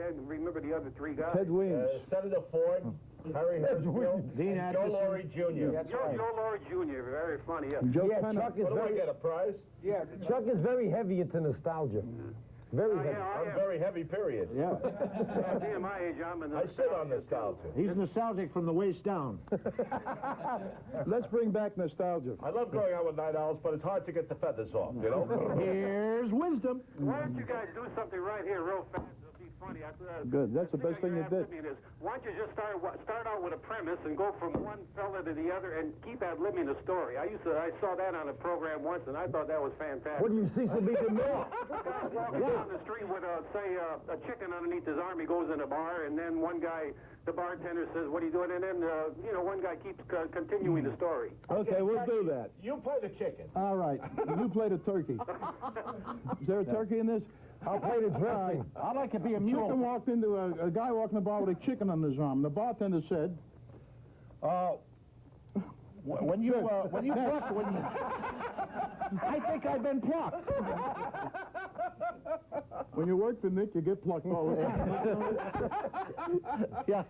can't remember the other three guys. Ted Williams. Senator Ford, Harry Hirschfield, Dean and Joe Laurie Jr. That's right. Joe Laurie Jr., very funny, yeah. Chuck is What do I get, a prize? Yeah, Chuck is very heavy into nostalgia. Very heavy. I'm very heavy, period. Yeah. Being my age, I'm in I sit on nostalgia. He's nostalgic from the waist down. Let's bring back nostalgia. I love going out with night owls, but it's hard to get the feathers off, you know? Here's wisdom. Why don't you guys do something right here real fast? It'll be funny. Good. That's the best thing you did. Why don't you just start out with a premise and go from one fella to the other and keep ad-libbing the story? I saw that on a program once, and I thought that was fantastic. What do you see some big more? Walking down the street with, say, a chicken underneath his arm, he goes in a bar, and then one guy, the bartender says, what are you doing? And then, one guy keeps continuing the story. Okay, we'll do that. You play the chicken. All right. You play the turkey. Is there a turkey in this? I'll play the dressing. I'd like to be a Chicken mule. walked into a guy walking the bar with a chicken on his arm. The bartender said, When you pluck, I think I've been plucked. when you work for Nick, you get plucked all the time. Yeah,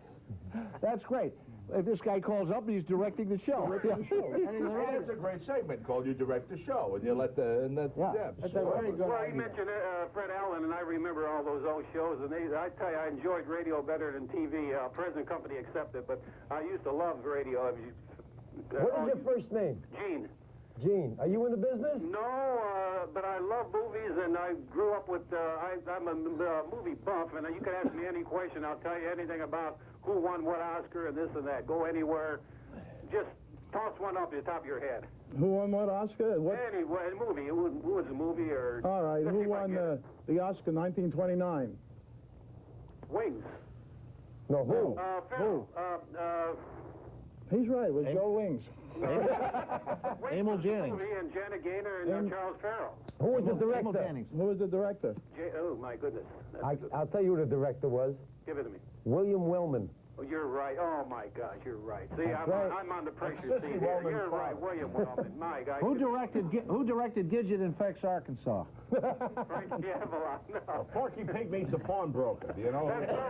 that's great. If this guy calls up, he's directing the show. It's a great segment called You Direct the Show, and you let the... That's a very good Well, he idea. mentioned Fred Allen, and I remember all those old shows, and I tell you, I enjoyed radio better than TV, present company accepted, but I used to love radio. What is your first name? Gene. Gene. Are you in the business? No, but I love movies, and I grew up with, I'm a movie buff, and you can ask me any question, I'll tell you anything about who won what Oscar and this and that. Go anywhere, just toss one off the top of your head. Who won what Oscar? What? Anyway, movie, who was a movie or... All right, let's see who if I won get it. the Oscar 1929? Wings. No, who? Phil, He's right, it was Joe Wings. Emil Jannings. And Janet Gaynor and Charles Farrell. Who was the Emil director? Jannings. Who was the director? Oh, my goodness. I'll tell you who the director was. Give it to me. William Wellman. Oh, you're right. Oh, my gosh, you're right. See, right. I'm on the pressure Sissy seat here. Wellman's You're right, father. William Wellman. My God. Who directed Gidget Infects Arkansas? Frankie Avalon. No. Porky Pig meets a pawnbroker, you know?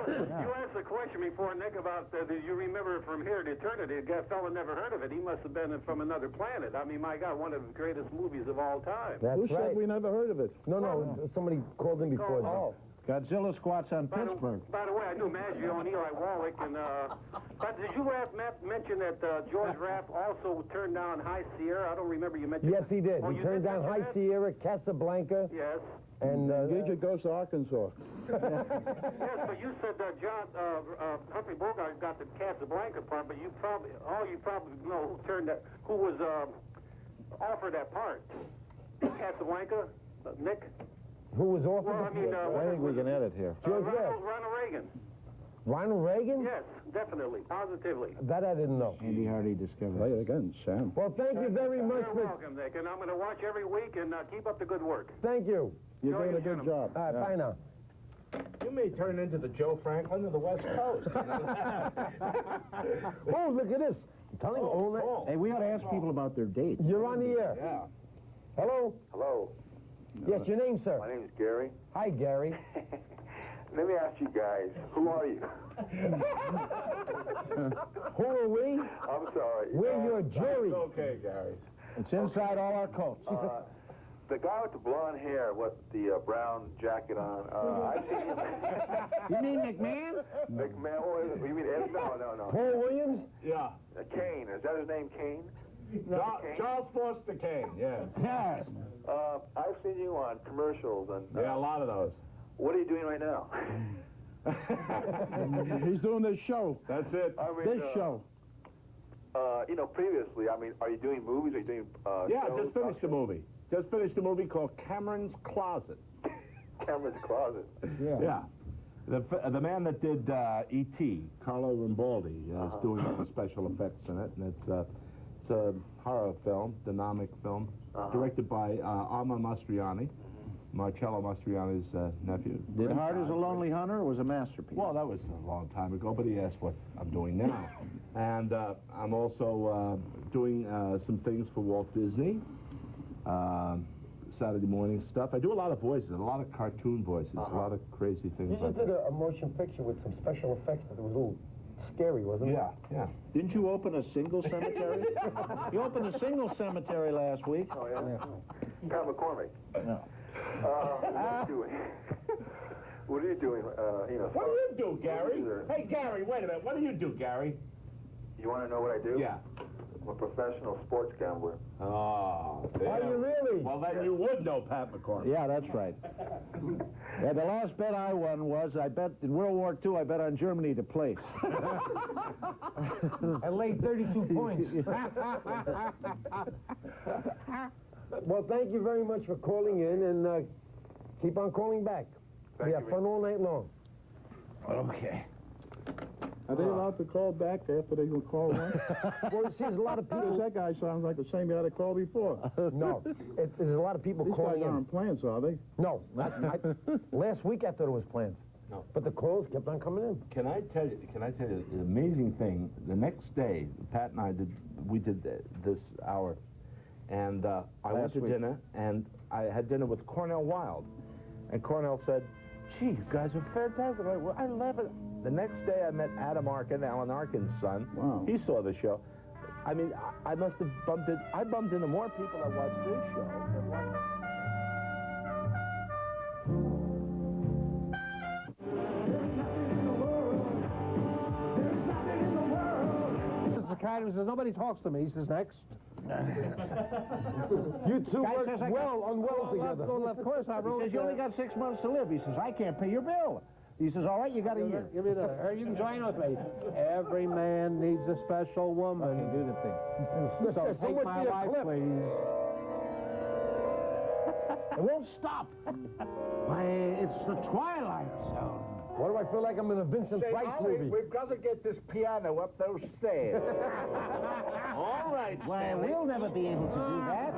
You asked the question before, Nick, about do you remember from here to eternity? That fella never heard of it. He must have been from another planet. I mean, my God, one of the greatest movies of all time. That's Who right. said we never heard of it? No, somebody called in before that. Oh. Godzilla squats on Pittsburgh. By the way, I knew Maggio and Eli Wallach, and but did you mention that George Rapp also turned down High Sierra? I don't remember you mentioned. Yes, he did. Oh, He you turned did down mention High that? Sierra, Casablanca, Yes. and... Gidget goes to Arkansas. Yes, but you said Humphrey Bogart got the Casablanca part, but you probably know who was offered that part. Casablanca, Nick. Who was offered? Well, I mean, I think we can edit here. George Rapp. Ronald Reagan. Ronald Reagan? Yes, definitely, positively. That I didn't know. Andy Hardy discovered. Play it again, Sam. Well, thank you very much You're welcome, Nick, and I'm going to watch every week and keep up the good work. Thank you. You're doing a Enjoy good your job. All right, bye now. You may turn into the Joe Franklin of the West Coast. Oh, look at this. I'm telling you, all that. Hey, we ought to ask people about their dates. You're on the air. Yeah. Hello? Hello, Yes, your name, sir. my name is Gary. Hi, Gary. Let me ask you guys, who are you? Who are we? I'm sorry. We're your jury. It's okay, Gary. It's inside all our coats. The guy with the blonde hair with the brown jacket on, I've seen him. You mean McMahon? McMahon, oh, you mean Ed? No. Paul Williams? Yeah. Kane, is that his name, Kane? Charles Foster Kane, yes. Yes. I've seen you on commercials, and Yeah, a lot of those. what are you doing right now? He's doing this show. That's it. I mean, This show. Previously, I mean, are you doing movies? Are you doing Yeah, shows, just finished a movie. Just finished a movie called Cameron's Closet. Cameron's Closet. Yeah. The man that did E.T., Carlo Rambaldi, is doing all the special effects in it, and it's a horror film, dynamic film, directed by Arma Mastroianni, Marcello Mastroianni's nephew. Did Hard as a Lonely Hunter or was a masterpiece? Well, that was a long time ago, but he asked what I'm doing now. And I'm also doing some things for Walt Disney, Saturday morning stuff. I do a lot of voices, a lot of cartoon voices, a lot of crazy things You like just did that. a motion picture with some special effects that was a little scary, wasn't it? Yeah, yeah. Didn't you open a single cemetery? You opened a single cemetery last week. Oh, yeah? Pat McCormick. No. What are you doing? What are you doing? What do you do, Gary? Either. Hey, Gary, wait a minute. What do you do, Gary? You want to know what I do? Yeah. I'm a professional sports gambler. Oh, Are you really? Well, then you would know Pat McCormick. Yeah, that's right. Yeah, the last bet I won was, I bet in World War II, I bet on Germany to place. I laid 32 points. Well, thank you very much for calling in, and keep on calling back. Thank We you, have fun all night long. Okay. Are they allowed to call back after they call once? Well, see, there's a lot of Because people. that guy sounds like the same guy that called before. No, there's a lot of people These guys calling in. aren't plants, are they? No, last week I thought it was plans. No. But the calls kept on coming in. Can I tell you an amazing thing? The next day, Pat and I did this hour, and I went to dinner, and I had dinner with Cornell Wilde, and Cornell said, "Gee, you guys are fantastic. I love it." The next day, I met Adam Arkin, Alan Arkin's son. Wow. He saw the show. I mean, I must have bumped it. I bumped into more people that watched this show than watched. This is the kind who says, nobody talks to me. He says, next. You two work unwell together. Of course, I wrote. He says, you only got 6 months to live. He says, I can't pay your bill. He says, all right, you got a year. Give me that. You can join with me. Every man needs a special woman. Okay, do the thing. So take my wife, please. It won't stop. Why, it's the Twilight Zone. Why do I feel like I'm in a Vincent Price movie? We've got to get this piano up those stairs. All right, Why, we'll never be able to do that.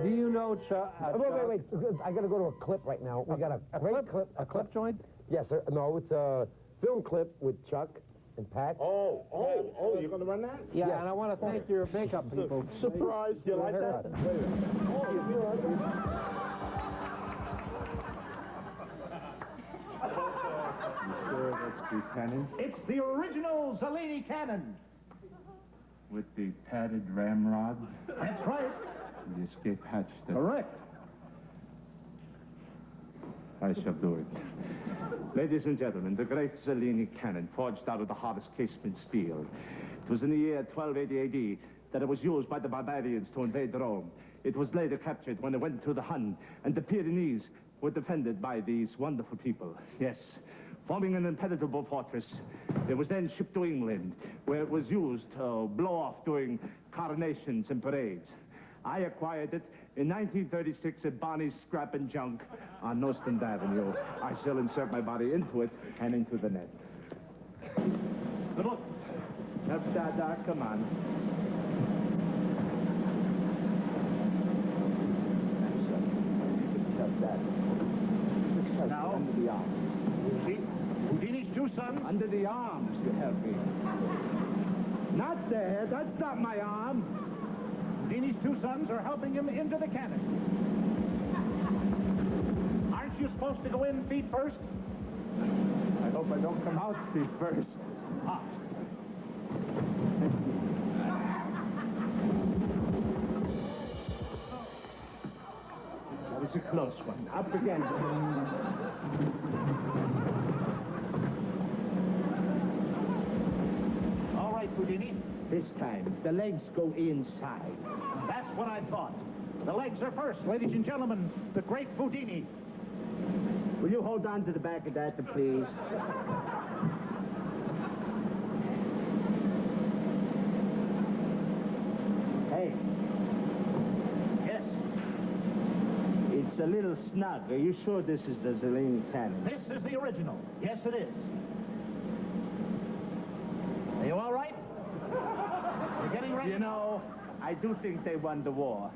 Do you know Chuck? Wait. I got to go to a clip right now. We got a great clip. A clip joint? Yes, sir. No, it's a film clip with Chuck and Pat. Oh, you're going to run that? Yeah, and I want to thank your makeup people. Surprise. You like that? That's the cannon It's the original Zellini cannon. with the padded ramrod, That's right. the escape hatch. Correct. I shall do it. Ladies and gentlemen, the great Zellini cannon, forged out of the hardest casement steel. It was in the year 1280 AD that it was used by the barbarians to invade Rome. It was later captured when it went to the Hun, and the Pyrenees were defended by these wonderful people. Yes, forming an impenetrable fortress. It was then shipped to England, where it was used to blow off during coronations and parades. I acquired it in 1936 at Barney's Scrap and Junk on Nostrand Avenue. I shall insert my body into it and into the net. Good luck. Come on. Now, Under the arm. Houdini's two sons. Under the arms, you help me. Not there. That's not my arm. Houdini's two sons are helping him into the cannon. Aren't you supposed to go in feet first? I hope I don't come out feet first. Ah. That was a close one. Up again. All right, Houdini. This time, the legs go inside. That's what I thought. The legs are first, ladies and gentlemen. The great Houdini. Will you hold on to the back of that, please? Hey, Yes, it's a little snug. Are you sure this is the Zellini cannon? this is the original. Yes, it is. Are you all right? You're getting ready? You know, I do think they won the war.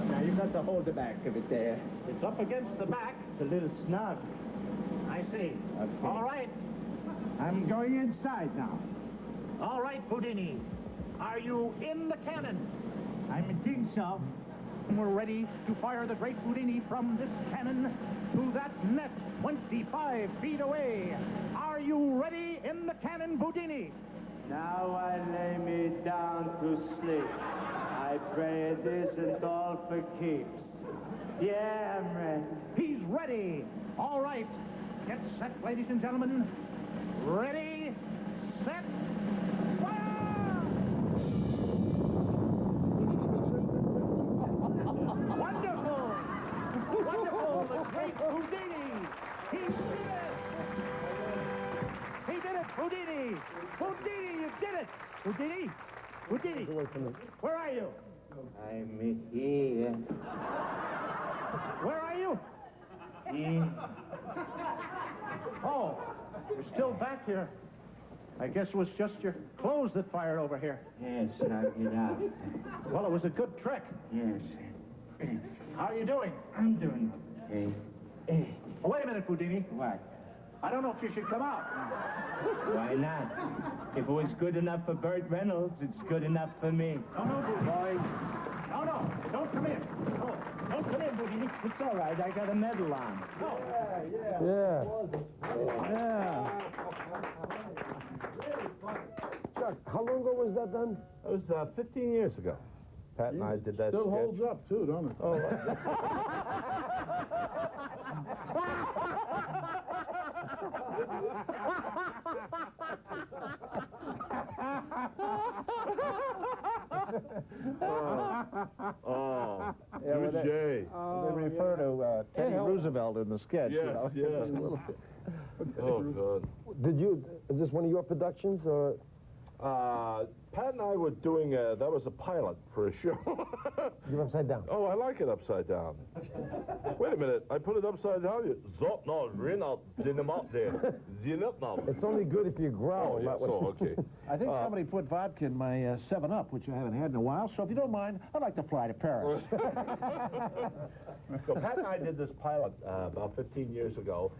Now you got to hold the back of it there. It's up against the back. It's a little snug. I see. Okay. All right. I'm going inside now. All right, Houdini. Are you in the cannon? I think so. We're ready to fire the great Houdini from this cannon to that net 25 feet away. Are you ready in the cannon, Houdini? Now I lay me down to sleep. I pray it isn't all for keeps. Yeah, I'm ready. He's ready. All right. Get set, ladies and gentlemen. Ready, set, fire! Wonderful! Wonderful! The great Houdini! He did it! He did it, Houdini! Houdini, you did it! Houdini! Houdini! Where are you? I'm here. Where are you? Oh, you're still back here. I guess it was just your clothes that fired over here. Yes, I'll get out. Well, it was a good trick. Yes. How are you doing? I'm doing okay. Oh, wait a minute, Houdini. What? I don't know if you should come out. Why not? If it was good enough for Burt Reynolds, it's good enough for me. No, boys. No, don't come in. No, don't come in, Houdini. It's all right. I got a medal on. No. Yeah. Chuck, how long ago was that done? It was 15 years ago. Pat and I did that Still sketch. holds up, too, don't it? Oh, touche. They refer to Teddy Roosevelt in the sketch. Yes, you know? yes. It's a little bit- Oh, good. Is this one of your productions, or? Pat and I were doing that was a pilot for a show. You're upside down. Oh, I like it upside down. Wait a minute, I put it upside down. It's only good if you growl. Oh, yeah, not when- so, okay. I think somebody put vodka in my 7-Up, which I haven't had in a while. So if you don't mind, I'd like to fly to Paris. So Pat and I did this pilot about 15 years ago.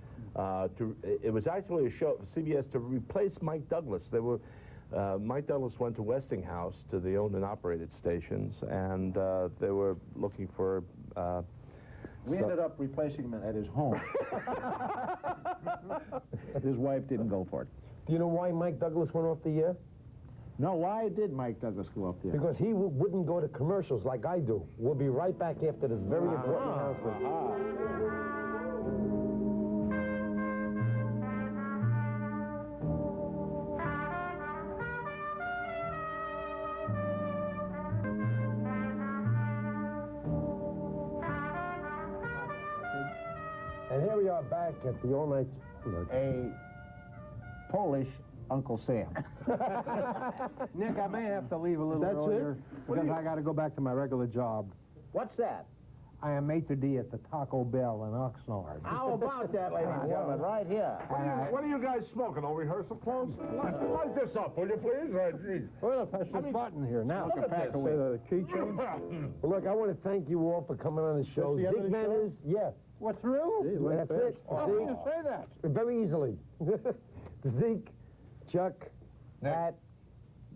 It was actually a show for CBS to replace Mike Douglas. Mike Douglas went to Westinghouse, to the owned and operated stations, and they were looking for... We ended up replacing him at his home. His wife didn't go for it. Do you know why Mike Douglas went off the air? No, why did Mike Douglas go up there? Because he wouldn't go to commercials like I do. We'll be right back after this very important announcement. And here we are back at the all-night... A Polish Uncle Sam. Nick, I may have to leave a little That's earlier because I got to go back to my regular job. What's that? I am maitre d' at the Taco Bell in Oxnard. How about that, ladies and gentlemen, right here? What are you guys smoking? On rehearsal clothes? Light this up, will you please? Well, if I button here now. look at this. The keychain. Well, look, I want to thank you all for coming on the show. the end of Zeke the show? Manners, yeah, We're through? that's it. How can you say that? Very easily. Zeke, Chuck, Pat,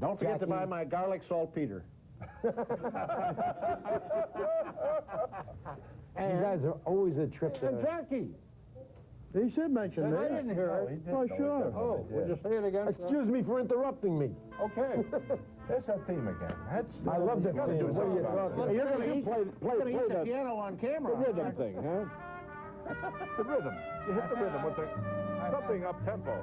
Don't forget to Jackie. buy my garlic saltpeter. you guys are always a trip And to... Jackie. He should mention I that. didn't hear it. Oh, sure. Oh, would you say it again? Excuse me for interrupting me. Okay. There's that theme again. I love that gotta theme. do What are you something about talking You're about? going to play the the piano on camera. rhythm thing, huh? The rhythm. You hit the rhythm with something up-tempo.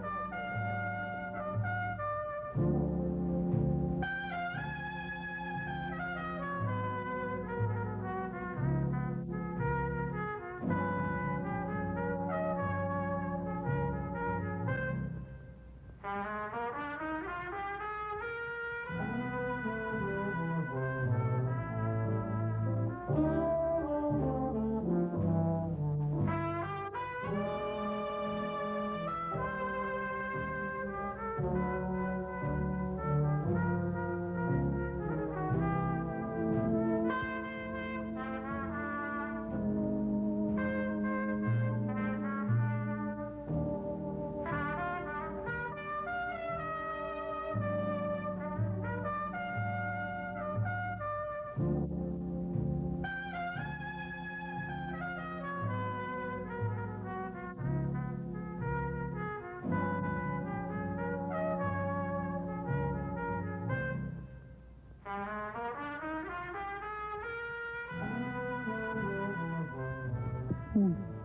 Hmm.